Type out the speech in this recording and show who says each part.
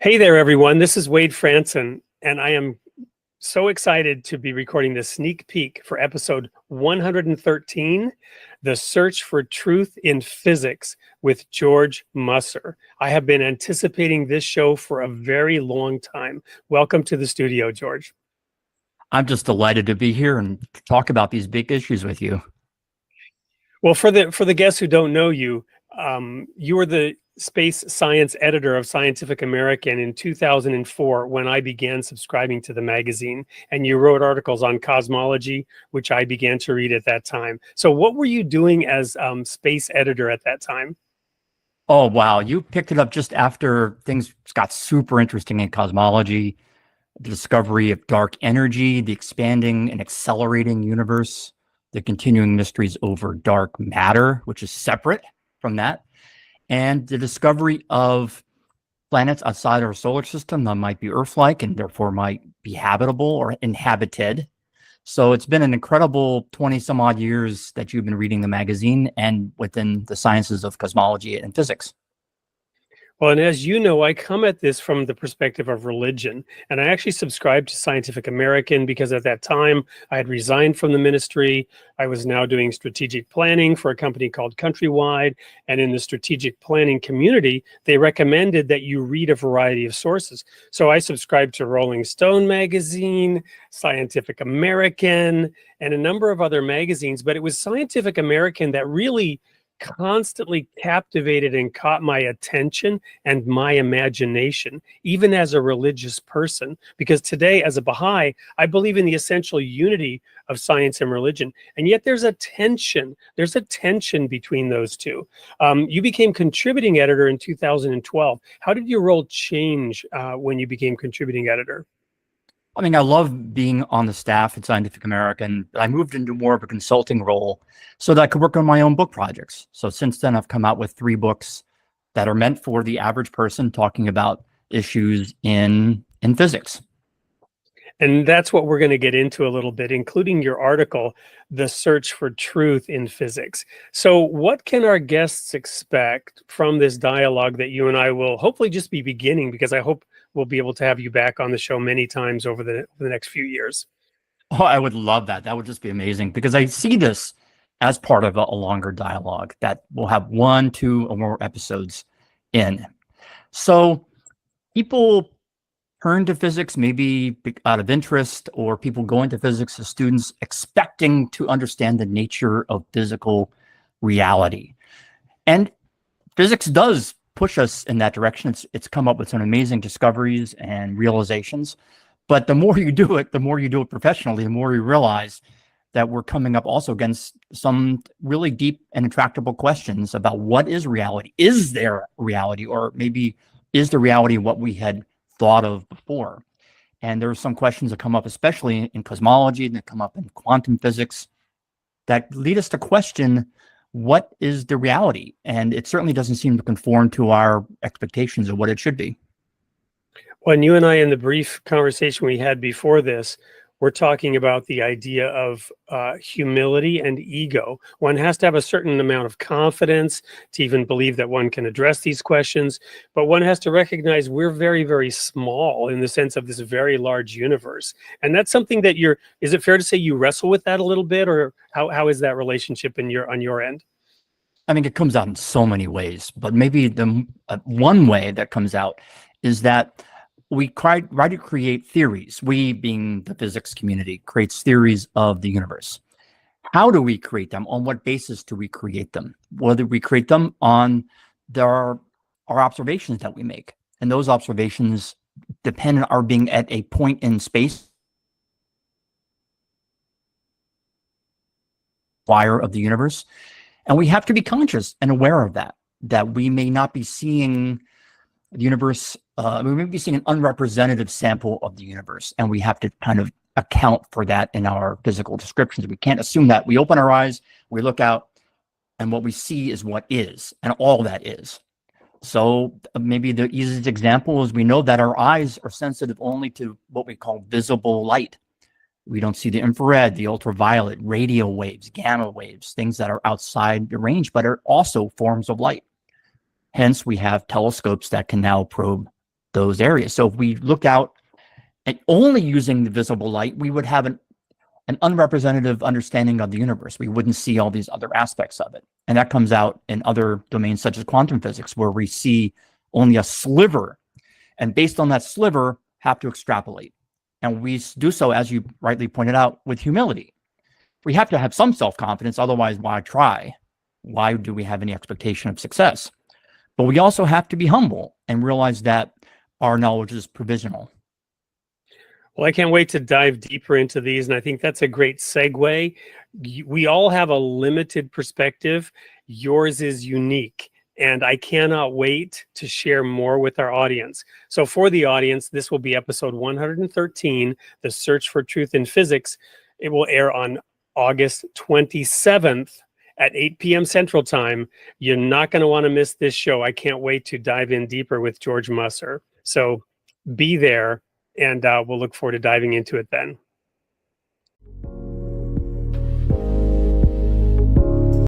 Speaker 1: Hey there, everyone. This is Wade Franson, and I am so excited to be recording this sneak peek for episode 113, The Search for Truth in Physics with George Musser. I have been anticipating this show for a very long time. Welcome to the studio, George.
Speaker 2: I'm just delighted to be here and talk about these big issues with you.
Speaker 1: Well, for the guests who don't know you, you were the space science editor of Scientific American in 2004 when I began subscribing to the magazine, and you wrote articles on cosmology, which I began to read at that time. So what were you doing as space editor at that time?
Speaker 2: Oh, wow. You picked it up just after things got super interesting in cosmology, the discovery of dark energy, the expanding and accelerating universe, the continuing mysteries over dark matter, which is separate from that, and the discovery of planets outside our solar system that might be Earth-like and therefore might be habitable or inhabited. So it's been an incredible 20 some odd years that you've been reading the magazine and within the sciences of cosmology and physics.
Speaker 1: Well, and as you know, I come at this from the perspective of religion, and I actually subscribed to Scientific American because at that time I had resigned from the ministry. I was now doing strategic planning for a company called Countrywide, and in the strategic planning community, they recommended that you read a variety of sources. So I subscribed to Rolling Stone magazine, Scientific American, and a number of other magazines, but it was Scientific American that really constantly captivated and caught my attention and my imagination, even as a religious person. Because today, as a Baha'i, I believe in the essential unity of science and religion. And yet there's a tension. There's a tension between those two. You became contributing editor in 2012. How did your role change when you became contributing editor?
Speaker 2: I mean, I love being on the staff at Scientific American, but I moved into more of a consulting role so that I could work on my own book projects. So since then, I've come out with 3 books that are meant for the average person talking about issues in physics.
Speaker 1: And that's what we're going to get into a little bit, including your article, The Search for Truth in Physics. So what can our guests expect from this dialogue that you and I will hopefully just be beginning, because I hope we'll be able to have you back on the show many times over the next few years.
Speaker 2: Oh, I would love that. That would just be amazing because I see this as part of a longer dialogue that will have 1, 2, or more episodes in. So people turn to physics maybe out of interest, or people go into physics as students expecting to understand the nature of physical reality. And physics does push us in that direction. It's come up with some amazing discoveries and realizations. But the more you do it professionally, the more you realize that we're coming up also against some really deep and intractable questions about what is reality? Is there reality? Or maybe is the reality what we had thought of before? And there are some questions that come up, especially in cosmology, and that come up in quantum physics, that lead us to question what is the reality? And it certainly doesn't seem to conform to our expectations of what it should be.
Speaker 1: When you and I, in the brief conversation we had before this, we're talking about the idea of humility and ego. One has to have a certain amount of confidence to even believe that one can address these questions, but one has to recognize we're very, very small in the sense of this very large universe. And that's something that is it fair to say you wrestle with that a little bit, or how is that relationship on your end?
Speaker 2: I mean, it comes out in so many ways, but maybe the one way that comes out is that we try to create theories. We, being the physics community, creates theories of the universe. How do we create them? On what basis do we create them? Whether we create them on our observations that we make. And those observations depend on our being at a point in space wire of the universe. And we have to be conscious and aware of that we may not be seeing the universe, we may be seeing an unrepresentative sample of the universe, and we have to kind of account for that in our physical descriptions. We can't assume that. We open our eyes, we look out, and what we see is what is, and all that is. So maybe the easiest example is we know that our eyes are sensitive only to what we call visible light. We don't see the infrared, the ultraviolet, radio waves, gamma waves, things that are outside the range, but are also forms of light. Hence, we have telescopes that can now probe those areas. So if we look out and only using the visible light, we would have an unrepresentative understanding of the universe. We wouldn't see all these other aspects of it. And that comes out in other domains such as quantum physics, where we see only a sliver, and based on that sliver, have to extrapolate. And we do so, as you rightly pointed out, with humility. We have to have some self-confidence, otherwise why try? Why do we have any expectation of success? But we also have to be humble and realize that our knowledge is provisional.
Speaker 1: Well, I can't wait to dive deeper into these, and I think that's a great segue. We all have a limited perspective. Yours is unique, and I cannot wait to share more with our audience. So for the audience, this will be episode 113, The Search for Truth in Physics. It will air on August 27th at 8 p.m. Central Time. You're not going to want to miss this show. I can't wait to dive in deeper with George Musser. So be there, and we'll look forward to diving into it then.